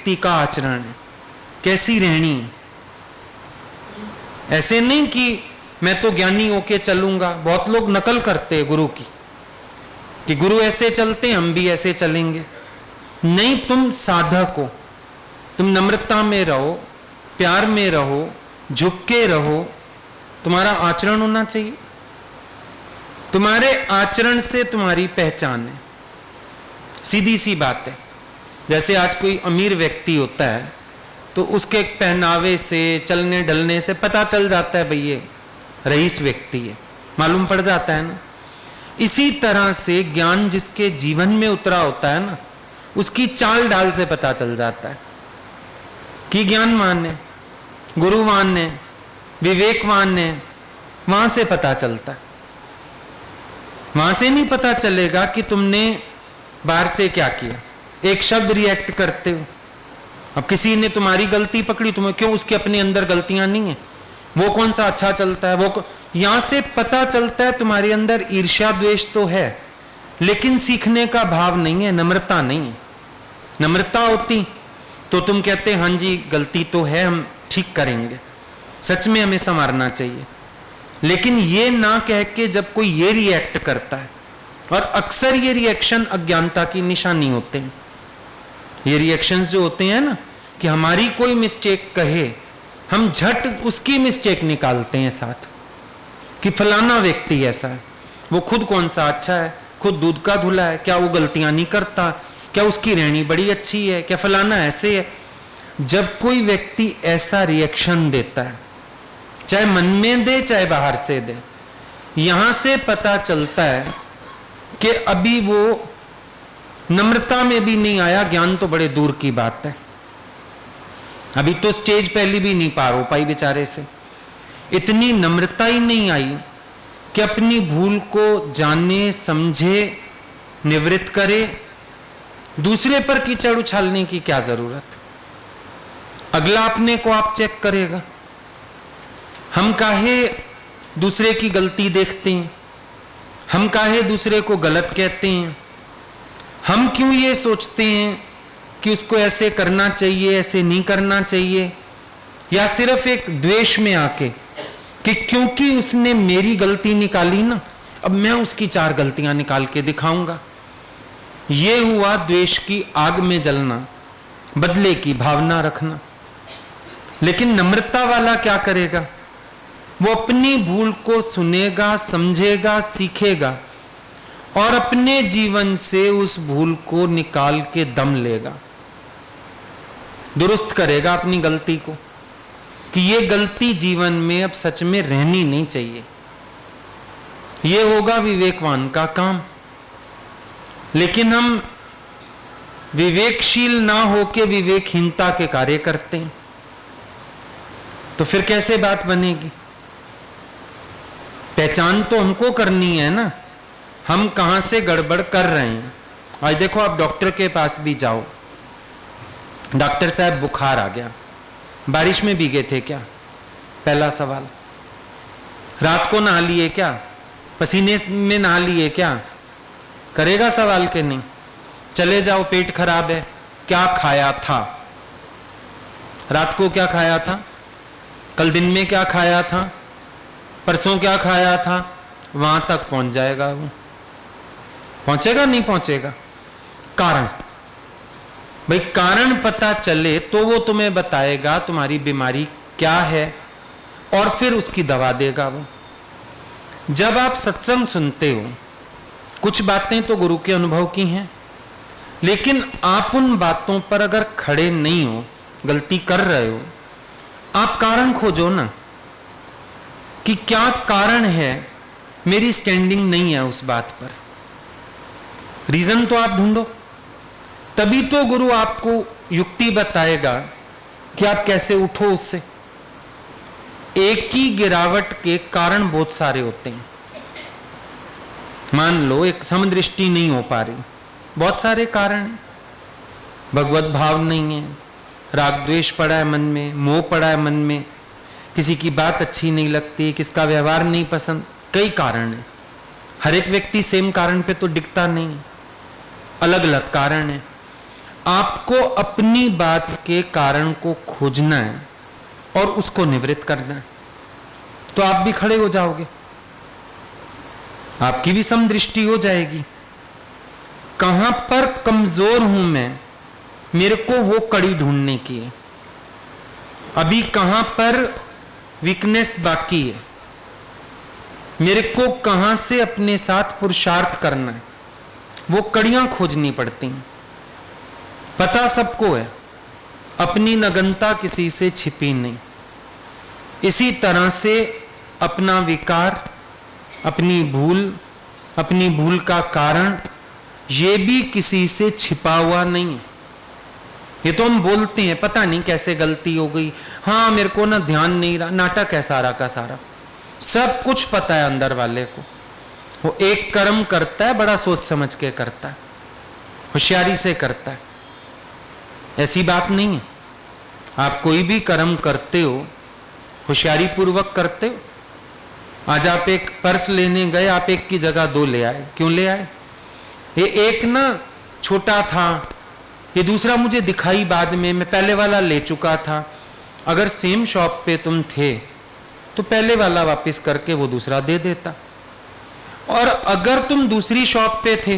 व्यक्ति का आचरण है, कैसी रहनी है। ऐसे नहीं कि मैं तो ज्ञानी होके चलूंगा। बहुत लोग नकल करते हैं गुरु की, कि गुरु ऐसे चलते हम भी ऐसे चलेंगे। नहीं, तुम साधक हो, तुम नम्रता में रहो, प्यार में रहो, झुक के रहो। तुम्हारा आचरण होना चाहिए, तुम्हारे आचरण से तुम्हारी पहचान है। सीधी सी बात है। जैसे आज कोई अमीर व्यक्ति होता है तो उसके पहनावे से, चलने ढलने से पता चल जाता है भाई ये रईस व्यक्ति है, मालूम पड़ जाता है ना। इसी तरह से ज्ञान जिसके जीवन में उतरा होता है ना, उसकी चाल ढाल से पता चल जाता है कि ज्ञानवान है, गुरुवान है, विवेकवान है। वहां से पता चलता है। वहां से नहीं पता चलेगा कि तुमने बाहर से क्या किया। एक शब्द रिएक्ट करते हो, अब किसी ने तुम्हारी गलती पकड़ी, तुम्हें क्यों, उसके अपने अंदर गलतियां नहीं है, वो कौन सा अच्छा चलता है, यहां से पता चलता है तुम्हारे अंदर ईर्ष्या द्वेष तो है, लेकिन सीखने का भाव नहीं है, नम्रता नहीं है। नम्रता होती तो तुम कहते हाँ जी गलती तो है, हम ठीक करेंगे, सच में हमें संवारना चाहिए। लेकिन ये ना कह के जब कोई ये रिएक्ट करता है, और अक्सर ये रिएक्शन अज्ञानता की निशानी होते हैं। ये रिएक्शंस जो होते हैं ना, कि हमारी कोई मिस्टेक कहे, हम झट उसकी मिस्टेक निकालते हैं साथ, कि फलाना व्यक्ति ऐसा है, वो खुद कौन सा अच्छा है, खुद दूध का धुला है, क्या वो गलतियां नहीं करता, क्या उसकी रहनी बड़ी अच्छी है, क्या फलाना ऐसे है। जब कोई व्यक्ति ऐसा रिएक्शन देता है, चाहे मन में दे चाहे बाहर से दे, यहां से पता चलता है कि अभी वो नम्रता में भी नहीं आया, ज्ञान तो बड़े दूर की बात है। अभी तो स्टेज पहली भी नहीं पार हो पाई बेचारे से। इतनी नम्रता ही नहीं आई कि अपनी भूल को जाने समझे, निवृत्त करे। दूसरे पर कीचड़ उछालने की क्या जरूरत, अगला अपने को आप चेक करेगा। हम काहे दूसरे की गलती देखते हैं, हम काहे दूसरे को गलत कहते हैं, हम क्यों ये सोचते हैं कि उसको ऐसे करना चाहिए, ऐसे नहीं करना चाहिए, या सिर्फ एक द्वेष में आके कि क्योंकि उसने मेरी गलती निकाली ना, अब मैं उसकी 4 गलतियां निकाल के दिखाऊंगा। ये हुआ द्वेष की आग में जलना, बदले की भावना रखना। लेकिन नम्रता वाला क्या करेगा, वो अपनी भूल को सुनेगा, समझेगा, सीखेगा और अपने जीवन से उस भूल को निकाल के दम लेगा, दुरुस्त करेगा अपनी गलती को, कि ये गलती जीवन में अब सच में रहनी नहीं चाहिए। ये होगा विवेकवान का काम। लेकिन हम विवेकशील ना होके विवेकहीनता के कार्य करते हैं, तो फिर कैसे बात बनेगी। पहचान तो हमको करनी है ना, हम कहां से गड़बड़ कर रहे हैं। आज देखो, आप डॉक्टर के पास भी जाओ, डॉक्टर साहब बुखार आ गया, बारिश में भीगे थे क्या, पहला सवाल। रात को नहा लिए क्या, पसीने में नहा लिए क्या, करेगा सवाल के नहीं। चले जाओ, पेट खराब है, क्या खाया था, रात को क्या खाया था, कल दिन में क्या खाया था, परसों क्या खाया था, वहां तक पहुंच जाएगा वो। पहुंचेगा नहीं पहुंचेगा, कारण, भाई कारण पता चले तो वो तुम्हें बताएगा तुम्हारी बीमारी क्या है और फिर उसकी दवा देगा वो। जब आप सत्संग सुनते हो, कुछ बातें तो गुरु के अनुभव की हैं, लेकिन आप उन बातों पर अगर खड़े नहीं हो, गलती कर रहे हो, आप कारण खोजो ना, कि क्या कारण है, मेरी स्टैंडिंग नहीं है उस बात पर, रीजन तो आप ढूंढो। तभी तो गुरु आपको युक्ति बताएगा कि आप कैसे उठो उससे। एक ही गिरावट के कारण बहुत सारे होते हैं। मान लो एक समदृष्टि नहीं हो पा रही, बहुत सारे कारण हैं। भगवत भाव नहीं है, राग द्वेष पड़ा है मन में, मोह पड़ा है मन में, किसी की बात अच्छी नहीं लगती, किसका व्यवहार नहीं पसंद, कई कारण है। हर एक व्यक्ति सेम कारण पे तो डिगता नहीं, अलग अलग कारण है। आपको अपनी बात के कारण को खोजना है और उसको निवृत्त करना है, तो आप भी खड़े हो जाओगे, आपकी भी समदृष्टि हो जाएगी। कहां पर कमजोर हूं मैं, मेरे को वो कड़ी ढूंढने की है। अभी कहां पर वीकनेस बाकी है, मेरे को कहां से अपने साथ पुरुषार्थ करना है, वो कड़ियां खोजनी पड़ती हैं। पता सबको है, अपनी नगनता किसी से छिपी नहीं। इसी तरह से अपना विकार, अपनी भूल का कारण, ये भी किसी से छिपा हुआ नहीं है। ये तो हम बोलते हैं, पता नहीं कैसे गलती हो गई, हाँ मेरे को ना ध्यान नहीं रहा, नाटक है सारा का सारा। सब कुछ पता है अंदर वाले को, वो एक कर्म करता है, बड़ा सोच समझ के करता है, होशियारी से करता है। ऐसी बात नहीं है। आप कोई भी कर्म करते हो, होशियारी पूर्वक करते हो। आज आप एक पर्स लेने गए, आप एक की जगह दो ले आए, क्यों ले आए? ये एक ना छोटा था, ये दूसरा मुझे दिखाई बाद में, मैं पहले वाला ले चुका था। अगर सेम शॉप पे तुम थे तो पहले वाला वापस करके वो दूसरा दे देता। और अगर तुम दूसरी शॉप पे थे,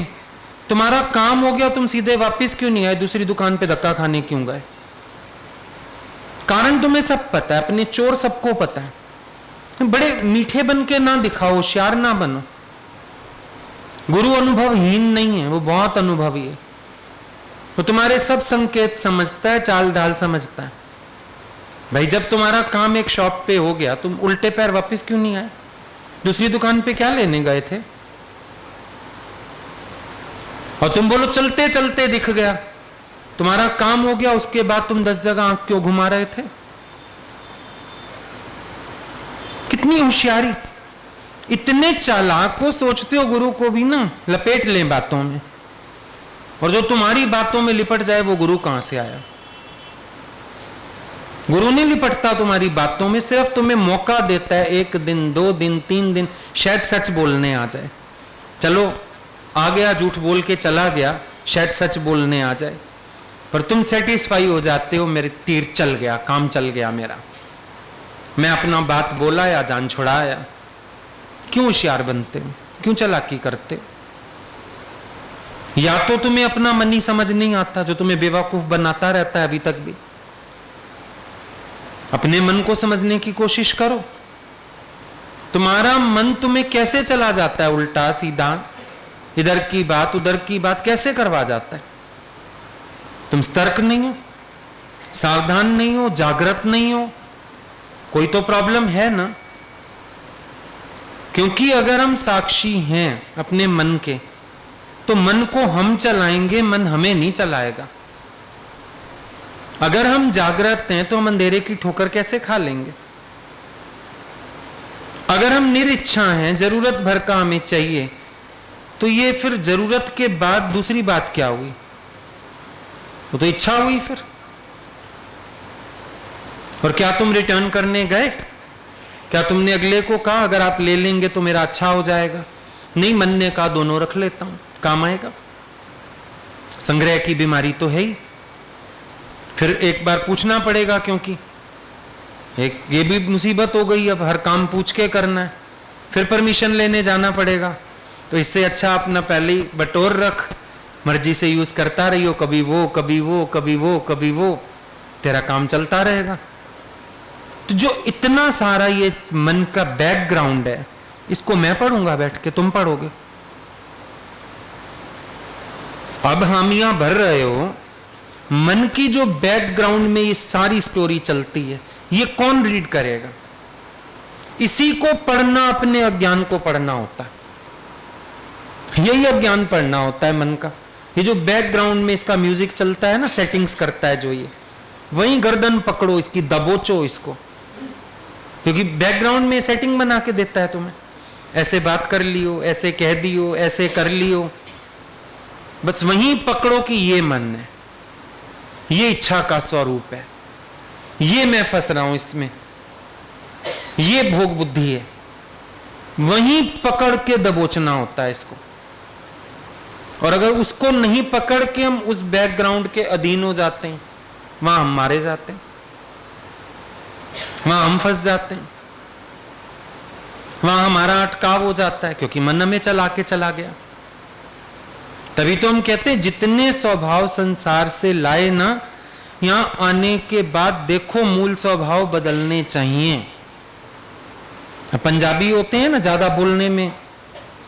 तुम्हारा काम हो गया, तुम सीधे वापस क्यों नहीं आए, दूसरी दुकान पे धक्का खाने क्यों गए? कारण तुम्हें सब पता है, अपने चोर सबको पता है। बड़े मीठे बन के ना दिखाओ, होशियार ना बनो। गुरु अनुभवहीन नहीं है, वो बहुत अनुभवी है। वो तुम्हारे सब संकेत समझता है, चाल ढाल समझता है। भाई जब तुम्हारा काम एक शॉप पे हो गया, तुम उल्टे पैर वापस क्यों नहीं आए? दूसरी दुकान पे क्या लेने गए थे? और तुम बोलो चलते चलते दिख गया, तुम्हारा काम हो गया, उसके बाद तुम 10 जगह आंख क्यों घुमा रहे थे? कितनी होशियारी! इतने चालाक को सोचते हो गुरु को भी ना लपेट लें बातों में, और जो तुम्हारी बातों में लिपट जाए वो गुरु कहां से आया? गुरु नहीं लिपटता तुम्हारी बातों में, सिर्फ तुम्हें मौका देता है 1 दिन 2 दिन 3 दिन, शायद सच बोलने आ जाए। चलो आ गया, झूठ बोल के चला गया, शायद सच बोलने आ जाए, पर तुम सेटिस्फाई हो जाते हो, मेरे तीर चल गया, काम चल गया मेरा, मैं अपना बात बोला या जान छुड़ाया। क्यों होशियार बनते हो? क्यों चालाकी करते हो? या तो तुम्हें अपना मन ही समझ नहीं आता, जो तुम्हें बेवकूफ बनाता रहता है अभी तक भी। अपने मन को समझने की कोशिश करो। तुम्हारा मन तुम्हें कैसे चला जाता है उल्टा सीधा, इधर की बात उधर की बात कैसे करवा जाता है? तुम सतर्क नहीं हो, सावधान नहीं हो, जागृत नहीं हो, कोई तो प्रॉब्लम है ना। क्योंकि अगर हम साक्षी हैं अपने मन के, तो मन को हम चलाएंगे, मन हमें नहीं चलाएगा। अगर हम जागृत हैं तो हम अंधेरे की ठोकर कैसे खा लेंगे? अगर हम निरिच्छा हैं, जरूरत भर का हमें चाहिए, तो ये फिर जरूरत के बाद दूसरी बात क्या हुई? वो तो इच्छा हुई फिर। और क्या तुम रिटर्न करने गए? क्या तुमने अगले को कहा अगर आप ले लेंगे तो मेरा अच्छा हो जाएगा? नहीं, मन ने कहा दोनों रख लेता हूं, काम आएगा। संग्रह की बीमारी तो है ही। फिर एक बार पूछना पड़ेगा, क्योंकि एक ये भी मुसीबत हो गई, अब हर काम पूछ के करना है, फिर परमिशन लेने जाना पड़ेगा। तो इससे अच्छा अपना पहले ही बटोर रख, मर्जी से यूज करता रहियो, कभी वो कभी वो कभी वो कभी वो, तेरा काम चलता रहेगा। तो जो इतना सारा ये मन का बैकग्राउंड है, इसको मैं पढ़ूंगा बैठ के, तुम पढ़ोगे। अब हामियां भर रहे हो, मन की जो बैकग्राउंड में ये सारी स्टोरी चलती है, ये कौन रीड करेगा? इसी को पढ़ना अपने अज्ञान को पढ़ना होता है। यही अज्ञान पढ़ना होता है मन का। ये जो बैकग्राउंड में इसका म्यूजिक चलता है ना, सेटिंग्स करता है जो ये, वही गर्दन पकड़ो इसकी, दबोचो इसको, क्योंकि बैकग्राउंड में सेटिंग बना के देता है तुम्हें। ऐसे बात कर लियो, ऐसे कह दियो, ऐसे कर लियो, बस वहीं पकड़ो कि ये मन है, ये इच्छा का स्वरूप है, ये मैं फंस रहा हूं इसमें, ये भोग बुद्धि है। वहीं पकड़ के दबोचना होता है इसको। और अगर उसको नहीं पकड़ के हम उस बैकग्राउंड के अधीन हो जाते हैं, वहां हम मारे जाते हैं, वहां हम फंस जाते हैं, वहां हमारा अटकाव हो जाता है, क्योंकि मन हमें चला के चला गया। तभी तो हम कहते हैं जितने स्वभाव संसार से लाए ना, यहां आने के बाद देखो मूल स्वभाव बदलने चाहिए। पंजाबी होते हैं ना, ज्यादा बोलने में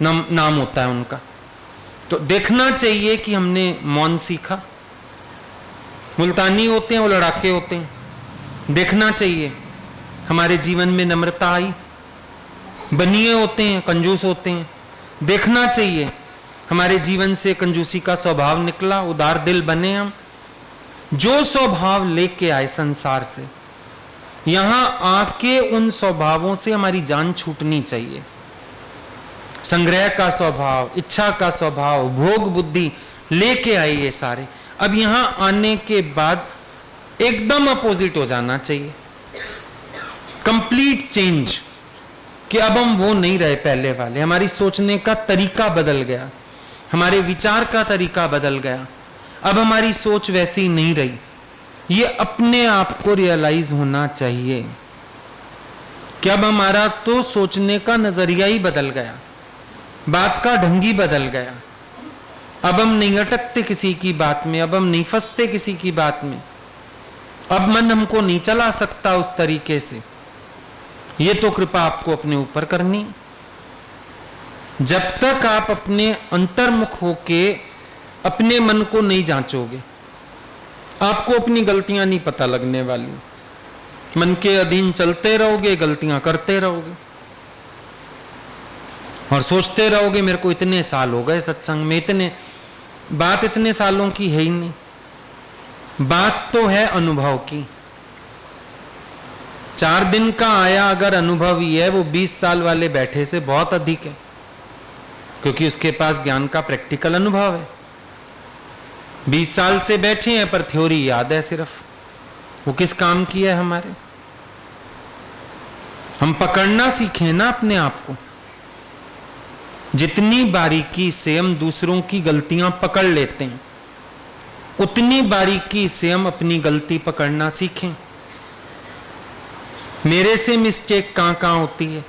नाम होता है उनका, तो देखना चाहिए कि हमने मौन सीखा। मुल्तानी होते हैं, वो लड़ाके होते हैं, देखना चाहिए हमारे जीवन में नम्रता आई। बनिए होते हैं, कंजूस होते हैं, देखना चाहिए हमारे जीवन से कंजूसी का स्वभाव निकला, उदार दिल बने हम। जो स्वभाव लेके आए संसार से, यहां आके उन स्वभावों से हमारी जान छूटनी चाहिए। संग्रह का स्वभाव, इच्छा का स्वभाव, भोग बुद्धि लेके आए ये सारे, अब यहां आने के बाद एकदम अपोजिट हो जाना चाहिए, कंप्लीट चेंज, कि अब हम वो नहीं रहे पहले वाले। हमारी सोचने का तरीका बदल गया, हमारे विचार का तरीका बदल गया, अब हमारी सोच वैसी नहीं रही। ये अपने आप को रियलाइज होना चाहिए कि अब हमारा तो सोचने का नजरिया ही बदल गया, बात का ढंग ही बदल गया। अब हम नहीं अटकते किसी की बात में, अब हम नहीं फंसते किसी की बात में, अब मन हमको नहीं चला सकता उस तरीके से। ये तो कृपा आपको अपने ऊपर करनी। जब तक आप अपने अंतर्मुख होके अपने मन को नहीं जांचोगे, आपको अपनी गलतियां नहीं पता लगने वाली। मन के अधीन चलते रहोगे, गलतियां करते रहोगे और सोचते रहोगे मेरे को इतने साल हो गए सत्संग में, बात इतने सालों की है ही नहीं, बात तो है अनुभव की। 4 दिन का आया अगर अनुभव ही है, वो 20 साल वाले बैठे से बहुत अधिक है, क्योंकि उसके पास ज्ञान का प्रैक्टिकल अनुभव है। 20 साल से बैठे हैं पर थ्योरी याद है सिर्फ, वो किस काम की है हमारे। हम पकड़ना सीखें ना अपने आप को। जितनी बारीकी से हम दूसरों की गलतियां पकड़ लेते हैं, उतनी बारीकी से हम अपनी गलती पकड़ना सीखें। मेरे से मिस्टेक कहां होती है,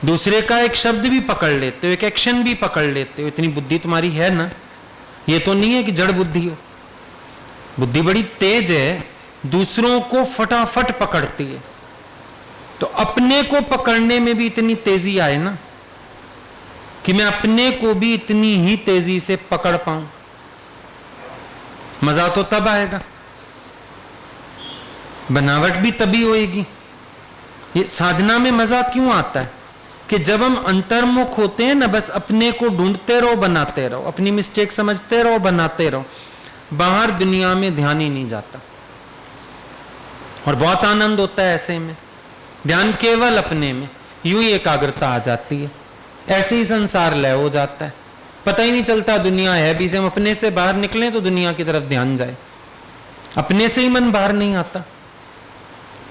दूसरे का एक शब्द भी पकड़ लेते हो, एक एक्शन भी पकड़ लेते हो। इतनी बुद्धि तुम्हारी है ना, ये तो नहीं है कि जड़ बुद्धि हो। बुद्धि बड़ी तेज है, दूसरों को फटाफट पकड़ती है। तो अपने को पकड़ने में भी इतनी तेजी आए ना, कि मैं अपने को भी इतनी ही तेजी से पकड़ पाऊं। मजा तो तब आएगा, बनावट भी तभी होएगी। ये साधना में मजा क्यों आता है कि जब हम अंतर्मुख होते हैं ना, बस अपने को ढूंढते रहो, बनाते रहो, अपनी मिस्टेक समझते रहो, बनाते रहो, बाहर दुनिया में ध्यान ही नहीं जाता। और बहुत आनंद होता है ऐसे में, ध्यान केवल अपने में, यूं ही एकाग्रता आ जाती है, ऐसे ही संसार लय हो जाता है, पता ही नहीं चलता दुनिया है भी से। हम अपने से बाहर निकलें तो दुनिया की तरफ ध्यान जाए, अपने से ही मन बाहर नहीं आता।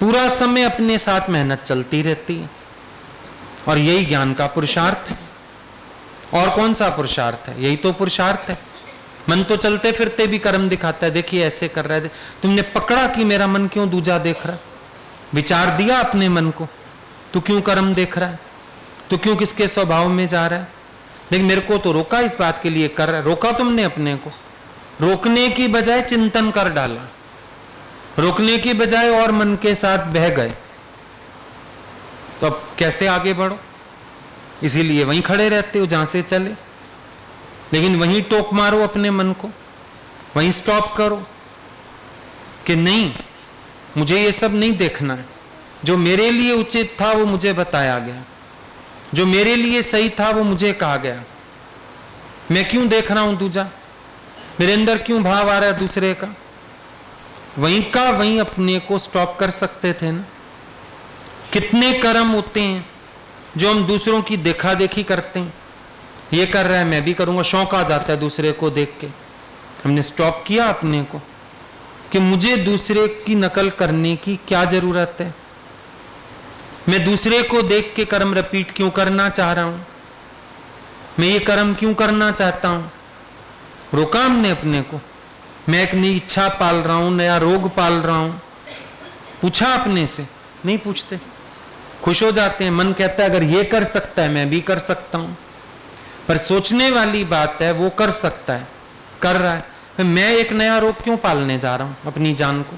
पूरा समय अपने साथ मेहनत चलती रहती है, और यही ज्ञान का पुरुषार्थ है। और कौन सा पुरुषार्थ है, यही तो पुरुषार्थ है। मन तो चलते फिरते भी कर्म दिखाता है, देखिए ऐसे कर रहा है, तुमने पकड़ा कि मेरा मन क्यों दूजा देख रहा, विचार दिया अपने मन को, तू क्यों कर्म देख रहा है, तू क्यों किसके स्वभाव में जा रहा है। लेकिन मेरे को तो रोका इस बात के लिए कर रहा है, रोका तुमने अपने को, रोकने की बजाय चिंतन कर डाला, रोकने की बजाय और मन के साथ बह गए, तो अब कैसे आगे बढ़ो। इसीलिए वहीं खड़े रहते हो जहां से चले, लेकिन वहीं टोक मारो अपने मन को, वहीं स्टॉप करो कि नहीं, मुझे ये सब नहीं देखना है। जो मेरे लिए उचित था वो मुझे बताया गया, जो मेरे लिए सही था वो मुझे कहा गया। मैं क्यों देख रहा हूं दूजा, मेरे अंदर क्यों भाव आ रहा है दूसरे का। वहीं का वहीं अपने को स्टॉप कर सकते थे ना। कितने कर्म होते हैं जो हम दूसरों की देखा देखी करते हैं, ये कर रहा है मैं भी करूंगा, शौक आ जाता है दूसरे को देख के। हमने स्टॉप किया अपने को कि मुझे दूसरे की नकल करने की क्या जरूरत है, मैं दूसरे को देख के कर्म रिपीट क्यों करना चाह रहा हूं। मैं ये कर्म क्यों करना चाहता हूं? रोका हमने अपने को? मैं एक नई इच्छा पाल रहा हूं, नया रोग पाल रहा हूं, पूछा अपने से? नहीं पूछते, खुश हो जाते हैं। मन कहता है अगर ये कर सकता है मैं भी कर सकता हूं। पर सोचने वाली बात है, वो कर सकता है, कर रहा है, मैं एक नया रोग क्यों पालने जा रहा हूं अपनी जान को?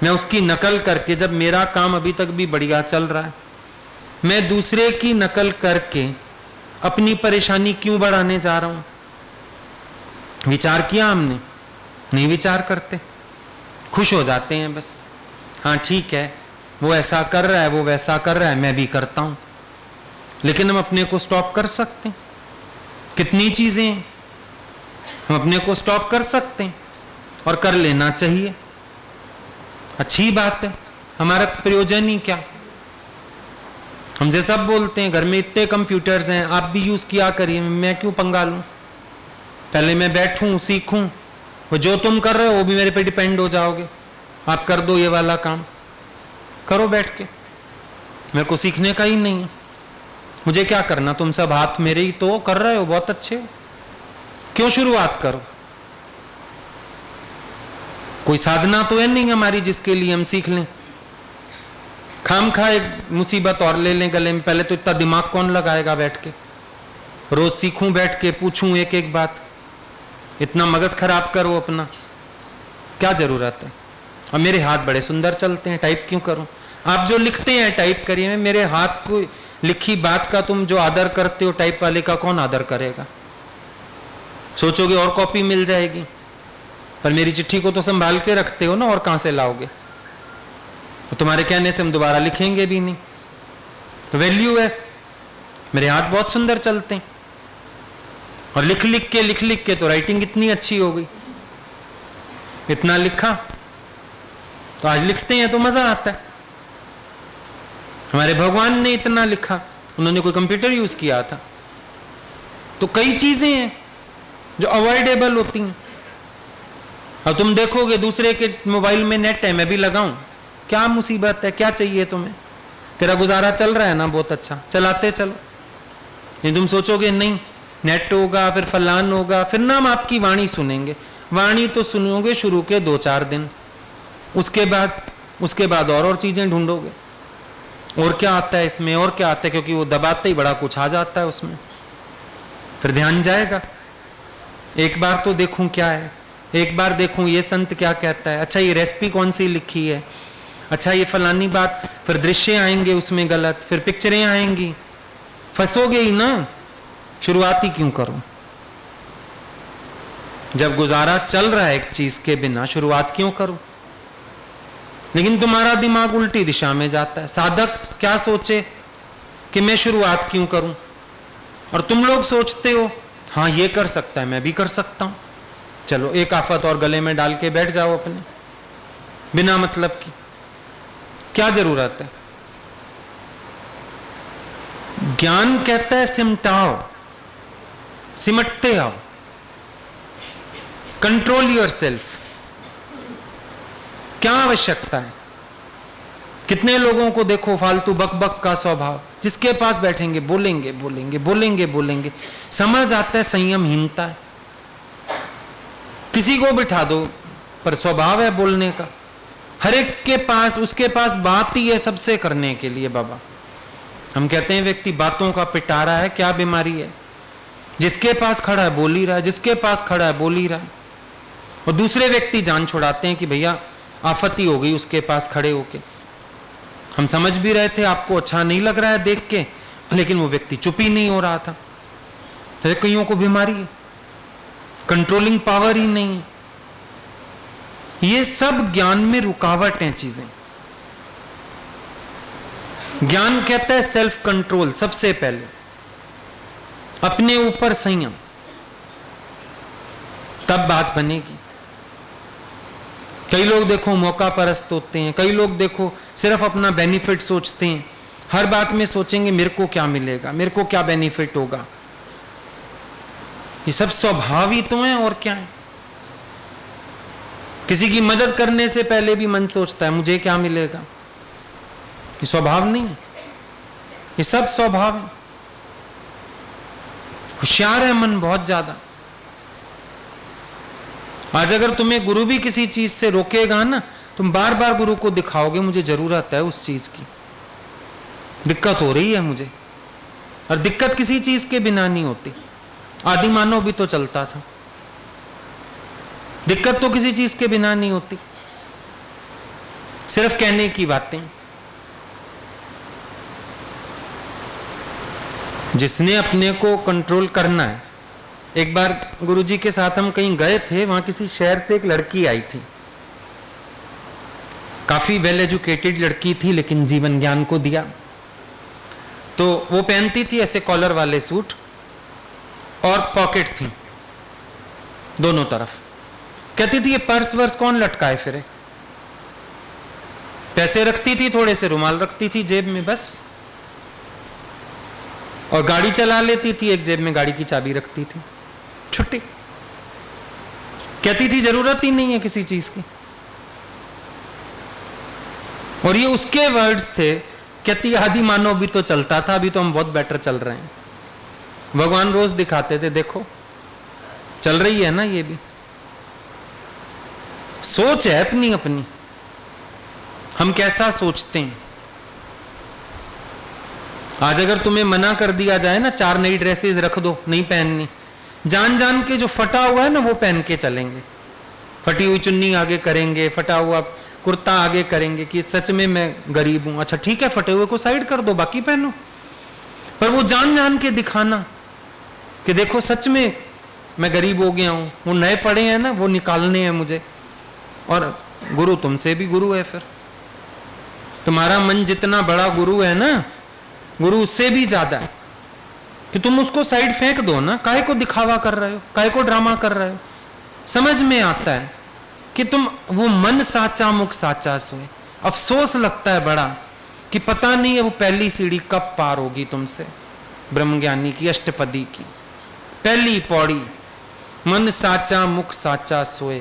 मैं उसकी नकल करके, जब मेरा काम अभी तक भी बढ़िया चल रहा है, मैं दूसरे की नकल करके अपनी परेशानी क्यों बढ़ाने जा रहा हूं? विचार किया हमने? नहीं विचार करते, खुश हो जाते हैं बस। हाँ ठीक है, वो ऐसा कर रहा है, वो वैसा कर रहा है, मैं भी करता हूं। लेकिन हम अपने को स्टॉप कर सकते हैं। कितनी चीजें हैं हम अपने को स्टॉप कर सकते हैं, और कर लेना चाहिए। अच्छी बात है, हमारा प्रयोजन ही क्या? हमसे सब बोलते हैं घर में इतने कंप्यूटर्स हैं, आप भी यूज किया करिए, मैं क्यों पंगा लूं? पहले मैं बैठूं सीखूं, वो जो तुम कर रहे हो वो भी मेरे पे डिपेंड हो जाओगे। आप कर दो ये वाला काम, करो बैठ के, मेरे को सीखने का ही नहीं है। मुझे क्या करना? तुम सब हाथ मेरे ही तो कर रहे हो, बहुत अच्छे हो, क्यों शुरुआत करो? कोई साधना तो है नहीं हमारी जिसके लिए हम सीख लें। खाम खा एक मुसीबत और ले लें गले में। पहले तो इतना दिमाग कौन लगाएगा बैठ के? रोज सीखूं बैठ के, पूछूं एक एक बात, इतना मगज खराब करो अपना, क्या जरूरत है? और मेरे हाथ बड़े सुंदर चलते हैं, टाइप क्यों करूं? आप जो लिखते हैं टाइप करिए, मेरे हाथ को लिखी बात का तुम जो आदर करते हो, टाइप वाले का कौन आदर करेगा? सोचोगे और कॉपी मिल जाएगी, पर मेरी चिट्ठी को तो संभाल के रखते हो ना, और कहां से लाओगे? तो तुम्हारे कहने से हम दोबारा लिखेंगे भी नहीं, तो वैल्यू है। मेरे हाथ बहुत सुंदर चलते हैं, और लिख लिख के तो राइटिंग इतनी अच्छी हो गई। इतना लिखा तो आज लिखते हैं तो मजा आता है। हमारे भगवान ने इतना लिखा, उन्होंने कोई कंप्यूटर यूज किया था? तो कई चीजें हैं जो अवॉइडेबल होती हैं। अब तुम देखोगे दूसरे के मोबाइल में नेट है, मैं भी लगाऊं, क्या मुसीबत है? क्या चाहिए तुम्हें? तेरा गुजारा चल रहा है ना, बहुत अच्छा, चलाते चलो। नहीं तुम सोचोगे नहीं नेट होगा, फिर फलान होगा, फिर ना हम आपकी वाणी सुनेंगे। वाणी तो सुनोगे शुरू के 2-4 दिन, उसके बाद और चीजें ढूंढोगे, और क्या आता है इसमें, और क्या आता है, क्योंकि वो दबाते ही बड़ा कुछ आ जाता है उसमें। फिर ध्यान जाएगा, एक बार तो देखूं क्या है, एक बार देखूं ये संत क्या कहता है, अच्छा ये रेसिपी कौन सी लिखी है, अच्छा ये फलानी बात, फिर दृश्य आएंगे उसमें गलत, फिर पिक्चरें आएंगी, फंसोगे ही ना। शुरुआत ही क्यों करो? जब गुजारा चल रहा है एक चीज के बिना, शुरुआत क्यों करो? लेकिन तुम्हारा दिमाग उल्टी दिशा में जाता है। साधक क्या सोचे कि मैं शुरुआत क्यों करूं, और तुम लोग सोचते हो हाँ ये कर सकता है, मैं भी कर सकता हूं, चलो एक आफत और गले में डाल के बैठ जाओ अपने, बिना मतलब की। क्या जरूरत है? ज्ञान कहता है सिमटाओ, सिमटते आओ, कंट्रोल योरसेल्फ। क्या आवश्यकता है? कितने लोगों को देखो फालतू बकबक का स्वभाव, जिसके पास बैठेंगे बोलेंगे बोलेंगे बोलेंगे बोलेंगे। समझ आता है संयमहीनता है। किसी को बिठा दो पर स्वभाव है बोलने का, हर एक के पास, उसके पास बात ही है सबसे करने के लिए। बाबा हम कहते हैं व्यक्ति बातों का पिटारा है, क्या बीमारी है? जिसके पास खड़ा है बोल ही रहा है, जिसके पास खड़ा है बोल ही रहा है, और दूसरे व्यक्ति जान छुड़ाते हैं कि भैया आफत ही हो गई उसके पास खड़े होके। हम समझ भी रहे थे आपको अच्छा नहीं लग रहा है देख के, लेकिन वो व्यक्ति चुप ही नहीं हो रहा था। तो कईयों को बीमारी है, कंट्रोलिंग पावर ही नहीं है। ये सब ज्ञान में रुकावट हैं चीजें। ज्ञान कहता है सेल्फ कंट्रोल, सबसे पहले अपने ऊपर संयम, तब बात बनेगी। कई लोग देखो मौका परस्त होते हैं, कई लोग देखो सिर्फ अपना बेनिफिट सोचते हैं, हर बात में सोचेंगे मेरे को क्या मिलेगा, मेरे को क्या बेनिफिट होगा। ये सब स्वभाव ही तो है, और क्या है। किसी की मदद करने से पहले भी मन सोचता है मुझे क्या मिलेगा। ये स्वभाव नहीं है, ये सब स्वभाव है। होशियार है मन बहुत ज्यादा। आज अगर तुम्हें गुरु भी किसी चीज से रोकेगा ना, तुम बार बार गुरु को दिखाओगे मुझे जरूरत है उस चीज की, दिक्कत हो रही है मुझे। और दिक्कत किसी चीज के बिना नहीं होती। आदि मानव भी तो चलता था, दिक्कत तो किसी चीज के बिना नहीं होती, सिर्फ कहने की बातें। जिसने अपने को कंट्रोल करना है। एक बार गुरुजी के साथ हम कहीं गए थे, वहां किसी शहर से एक लड़की आई थी, काफी वेल एजुकेटेड लड़की थी, लेकिन जीवन ज्ञान को दिया। तो वो पहनती थी ऐसे कॉलर वाले सूट और पॉकेट थी दोनों तरफ। कहती थी ये पर्स वर्स कौन लटकाए फिरे, पैसे रखती थी, थोड़े से रुमाल रखती थी जेब में बस, और गाड़ी चला लेती थी, एक जेब में गाड़ी की चाबी रखती थी, छुट्टी। कहती थी जरूरत ही नहीं है किसी चीज की। और ये उसके वर्ड्स थे। कहती आदि मानव भी तो चलता था, अभी तो हम बहुत बेटर चल रहे हैं। भगवान रोज दिखाते थे, देखो चल रही है ना ये भी। सोच है अपनी अपनी, हम कैसा सोचते हैं। आज अगर तुम्हें मना कर दिया जाए ना, 4 नई ड्रेसेस रख दो, नहीं पहननी, जान जान के जो फटा हुआ है ना वो पहन के चलेंगे। फटी हुई चुन्नी आगे करेंगे, फटा हुआ कुर्ता आगे करेंगे कि सच में मैं गरीब हूं। अच्छा ठीक है, फटे हुए को साइड कर दो, बाकी पहनो। पर वो जान जान के दिखाना कि देखो सच में मैं गरीब हो गया हूं, वो नए पड़े हैं ना वो निकालने हैं मुझे। और गुरु तुमसे भी गुरु है, फिर तुम्हारा मन जितना बड़ा गुरु है ना, गुरु उससे भी ज्यादा है। कि तुम उसको साइड फेंक दो ना, काहे को दिखावा कर रहे हो, काहे को ड्रामा कर रहे हो। समझ में आता है कि तुम वो मन साचा मुख साचा सोए। अफसोस लगता है बड़ा कि पता नहीं है वो पहली सीढ़ी कब पार होगी तुमसे। ब्रह्मज्ञानी की अष्टपदी की पहली पौड़ी, मन साचा मुख साचा सोए।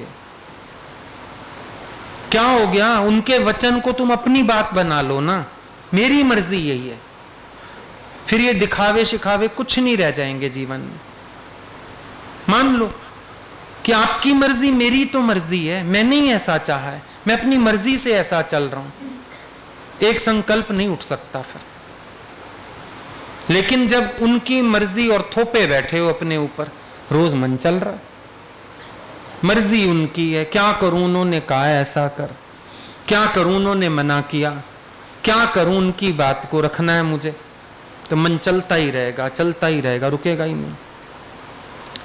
क्या हो गया, उनके वचन को तुम अपनी बात बना लो ना, मेरी मर्जी यही है। फिर ये दिखावे शिखावे कुछ नहीं रह जाएंगे जीवन में। मान लो कि आपकी मर्जी मेरी तो मर्जी है, मैंने ही ऐसा चाहा है, मैं अपनी मर्जी से ऐसा चल रहा हूं। एक संकल्प नहीं उठ सकता फिर। लेकिन जब उनकी मर्जी और थोपे बैठे हो अपने ऊपर, रोज मन चल रहा, मर्जी उनकी है, क्या करूं उन्होंने कहा ऐसा कर, क्या करूं उन्होंने मना किया, क्या करूं उनकी बात को रखना है मुझे, तो मन चलता ही रहेगा, चलता ही रहेगा, रुकेगा ही नहीं।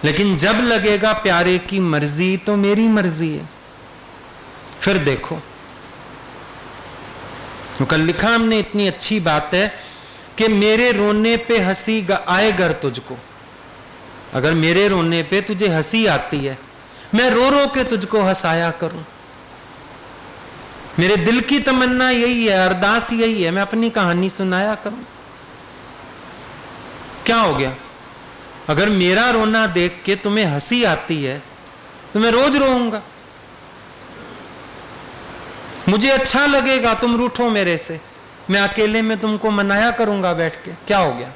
लेकिन जब लगेगा प्यारे की मर्जी तो मेरी मर्जी है, फिर देखो। तो कल लिखा हमने, इतनी अच्छी बात है कि मेरे रोने पे हंसी आए गर तुझको। अगर मेरे रोने पे तुझे हंसी आती है, मैं रो रो के तुझको हंसाया करूं। मेरे दिल की तमन्ना यही है, अरदास यही है, मैं अपनी कहानी सुनाया करूं। क्या हो गया, अगर मेरा रोना देख के तुम्हें हंसी आती है तो मैं रोज रोऊंगा। मुझे अच्छा लगेगा तुम रूठो मेरे से, मैं अकेले में तुमको मनाया करूंगा बैठ के। क्या हो गया,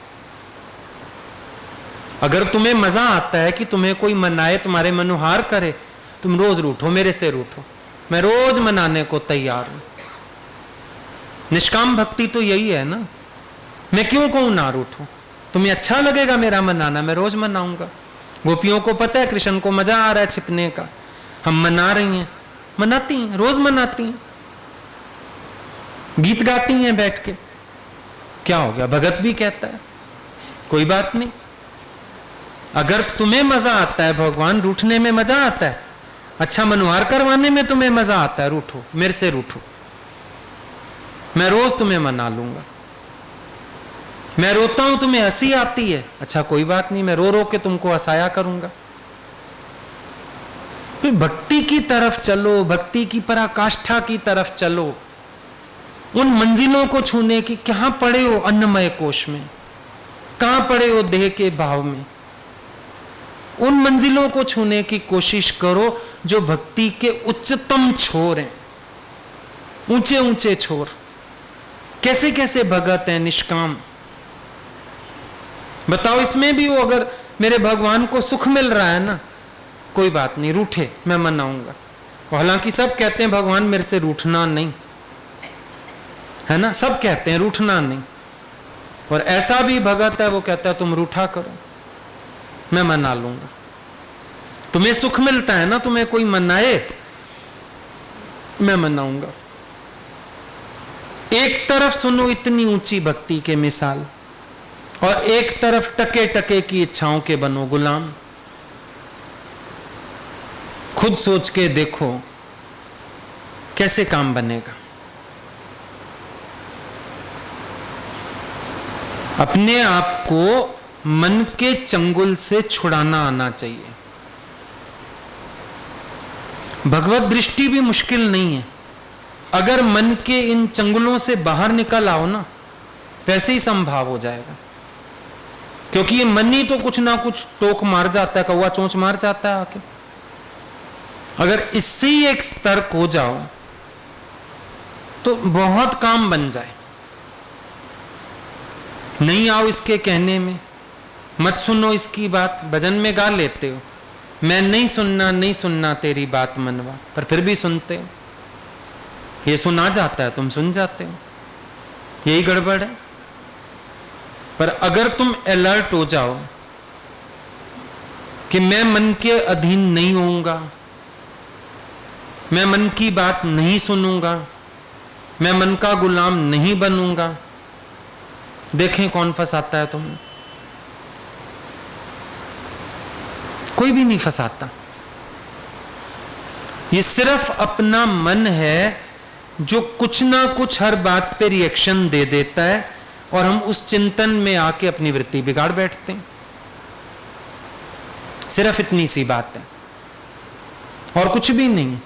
अगर तुम्हें मजा आता है कि तुम्हें कोई मनाए, तुम्हारे मनोहार करे, तुम रोज रूठो, मेरे से रूठो, मैं रोज मनाने को तैयार हूं। निष्काम भक्ति तो यही है ना। मैं क्यों कहूं ना रूठो, तुम्हें अच्छा लगेगा मेरा मनाना, मैं रोज मनाऊंगा। गोपियों को पता है कृष्ण को मजा आ रहा है छिपने का, हम मना रही हैं, मनाती हैं, रोज मनाती हैं, गीत गाती हैं बैठ के। क्या हो गया, भगत भी कहता है कोई बात नहीं। अगर तुम्हें मजा आता है भगवान, रूठने में मजा आता है, अच्छा मनोहार करवाने में तुम्हें मजा आता है, रूठो, मेरे से रूठो, मैं रोज तुम्हें मना लूंगा। मैं रोता हूं, तुम्हें हंसी आती है, अच्छा कोई बात नहीं, मैं रो रो के तुमको हंसाया करूंगा। तो भक्ति की तरफ चलो, भक्ति की पराकाष्ठा की तरफ चलो। उन मंजिलों को छूने की, कहां पड़े हो अन्नमय कोश में, कहां पड़े हो देह के भाव में, उन मंजिलों को छूने की कोशिश करो जो भक्ति के उच्चतम छोर हैं, ऊंचे ऊंचे छोर। कैसे कैसे भगत हैं निष्काम, बताओ। इसमें भी वो अगर मेरे भगवान को सुख मिल रहा है ना, कोई बात नहीं, रूठे, मैं मनाऊंगा। हालांकि सब कहते हैं भगवान मेरे से रूठना नहीं, है ना, सब कहते हैं रूठना नहीं। और ऐसा भी भगत है वो कहता है तुम रूठा करो, मैं मना लूंगा। तुम्हें सुख मिलता है ना, तुम्हें कोई मनाए, मैं मनाऊंगा। एक तरफ सुनो इतनी ऊंची भक्ति के मिसाल, और एक तरफ टके टके की इच्छाओं के बनो गुलाम। खुद सोच के देखो कैसे काम बनेगा। अपने आप को मन के चंगुल से छुड़ाना आना चाहिए। भगवत दृष्टि भी मुश्किल नहीं है। अगर मन के इन चंगुलों से बाहर निकल आओ ना, वैसे ही संभाव हो जाएगा। क्योंकि ये मन ही तो कुछ ना कुछ टोक मार जाता है, कौवा चोंच मार जाता है आके। अगर इससे ही एक स्तर हो जाओ तो बहुत काम बन जाए। नहीं आओ इसके कहने में, मत सुनो इसकी बात, भजन में गा लेते हो, मैं नहीं सुनना नहीं सुनना तेरी बात मनवा, पर फिर भी सुनते हो। ये सुना जाता है, तुम सुन जाते हो, यही गड़बड़ है। पर अगर तुम अलर्ट हो जाओ कि मैं मन के अधीन नहीं होऊंगा, मैं मन की बात नहीं सुनूंगा, मैं मन का गुलाम नहीं बनूंगा, देखें कौन फंसाता है तुम्हें। कोई भी नहीं फंसाता। ये सिर्फ अपना मन है जो कुछ ना कुछ हर बात पे रिएक्शन दे देता है, और हम उस चिंतन में आके अपनी वृत्ति बिगाड़ बैठते हैं। सिर्फ इतनी सी बात है और कुछ भी नहीं।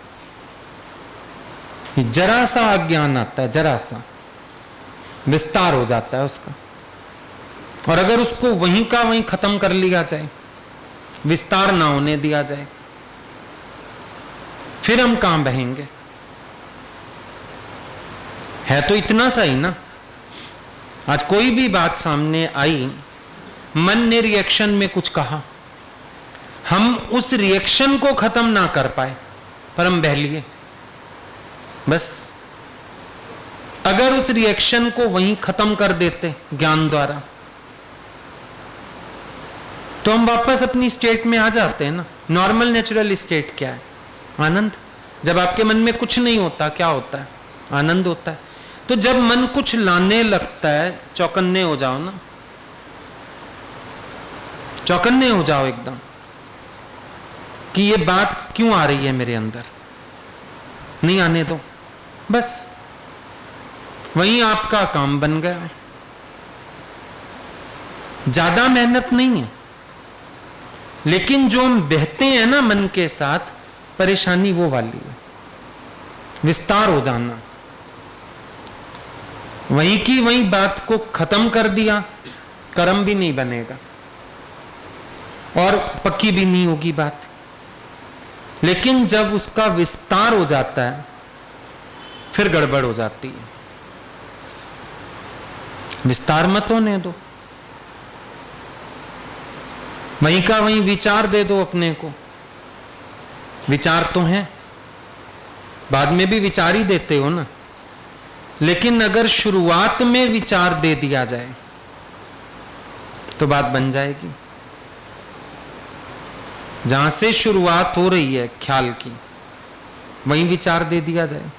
जरा सा अज्ञान आता है, जरा सा विस्तार हो जाता है उसका, और अगर उसको वहीं का वहीं खत्म कर लिया जाए, विस्तार ना होने दिया जाए, फिर हम कहां बहेंगे। है तो इतना सा ही ना। आज कोई भी बात सामने आई, मन ने रिएक्शन में कुछ कहा, हम उस रिएक्शन को खत्म ना कर पाए, पर हम बह लिए बस। अगर उस रिएक्शन को वहीं खत्म कर देते ज्ञान द्वारा, तो हम वापस अपनी स्टेट में आ जाते हैं ना। नॉर्मल नेचुरल स्टेट क्या है? आनंद। जब आपके मन में कुछ नहीं होता, क्या होता है? आनंद होता है। तो जब मन कुछ लाने लगता है, चौकन्ने हो जाओ ना, चौकन्ने हो जाओ एकदम कि ये बात क्यों आ रही है मेरे अंदर, नहीं आने दो, बस वहीं आपका काम बन गया। ज्यादा मेहनत नहीं है, लेकिन जो हम बहते हैं ना मन के साथ, परेशानी वो वाली है, विस्तार हो जाना। वहीं की वहीं बात को खत्म कर दिया, कर्म भी नहीं बनेगा और पक्की भी नहीं होगी बात। लेकिन जब उसका विस्तार हो जाता है, फिर गड़बड़ हो जाती है। विस्तार मत होने दो, वहीं का वहीं विचार दे दो अपने को। विचार तो है, बाद में भी विचार ही देते हो ना, लेकिन अगर शुरुआत में विचार दे दिया जाए तो बात बन जाएगी। जहां से शुरुआत हो रही है ख्याल की, वहीं विचार दे दिया जाए।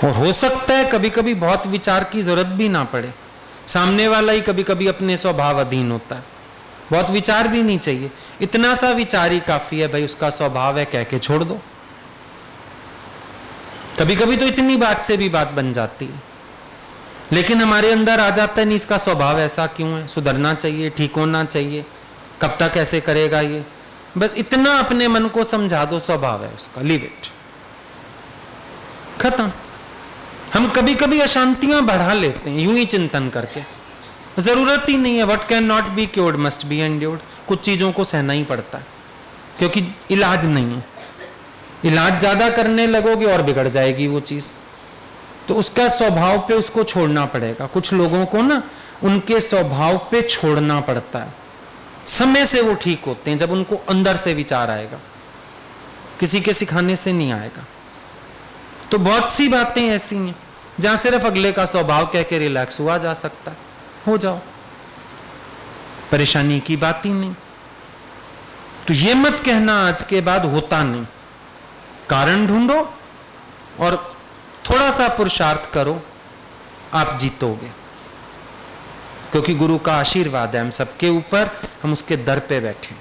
और हो सकता है कभी कभी बहुत विचार की जरूरत भी ना पड़े, सामने वाला ही कभी कभी अपने स्वभाव अधीन होता है, बहुत विचार भी नहीं चाहिए, इतना सा विचार ही काफी है, भाई उसका स्वभाव है, कह के छोड़ दो। कभी कभी तो इतनी बात से भी बात बन जाती है, लेकिन हमारे अंदर आ जाता है, नहीं इसका स्वभाव ऐसा क्यों है, सुधरना चाहिए, ठीक होना चाहिए, कब तक ऐसे करेगा ये। बस इतना अपने मन को समझा दो, स्वभाव है उसका, लीव इट, खत्म। हम कभी कभी अशांतियां बढ़ा लेते हैं यूं ही चिंतन करके, जरूरत ही नहीं है। What can not be cured must be endured. कुछ चीजों को सहना ही पड़ता है, क्योंकि इलाज नहीं है। इलाज ज्यादा करने लगोगे और बिगड़ जाएगी वो चीज, तो उसका स्वभाव पे उसको छोड़ना पड़ेगा। कुछ लोगों को ना उनके स्वभाव पे छोड़ना पड़ता है। समय से वो ठीक होते हैं, जब उनको अंदर से विचार आएगा, किसी के सिखाने से नहीं आएगा। तो बहुत सी बातें ऐसी हैं जहां सिर्फ अगले का स्वभाव कह के रिलैक्स हुआ जा सकता है, हो जाओ, परेशानी की बात ही नहीं। तो ये मत कहना आज के बाद होता नहीं, कारण ढूंढो और थोड़ा सा पुरुषार्थ करो, आप जीतोगे, क्योंकि गुरु का आशीर्वाद है हम सबके ऊपर, हम उसके दर पे बैठे।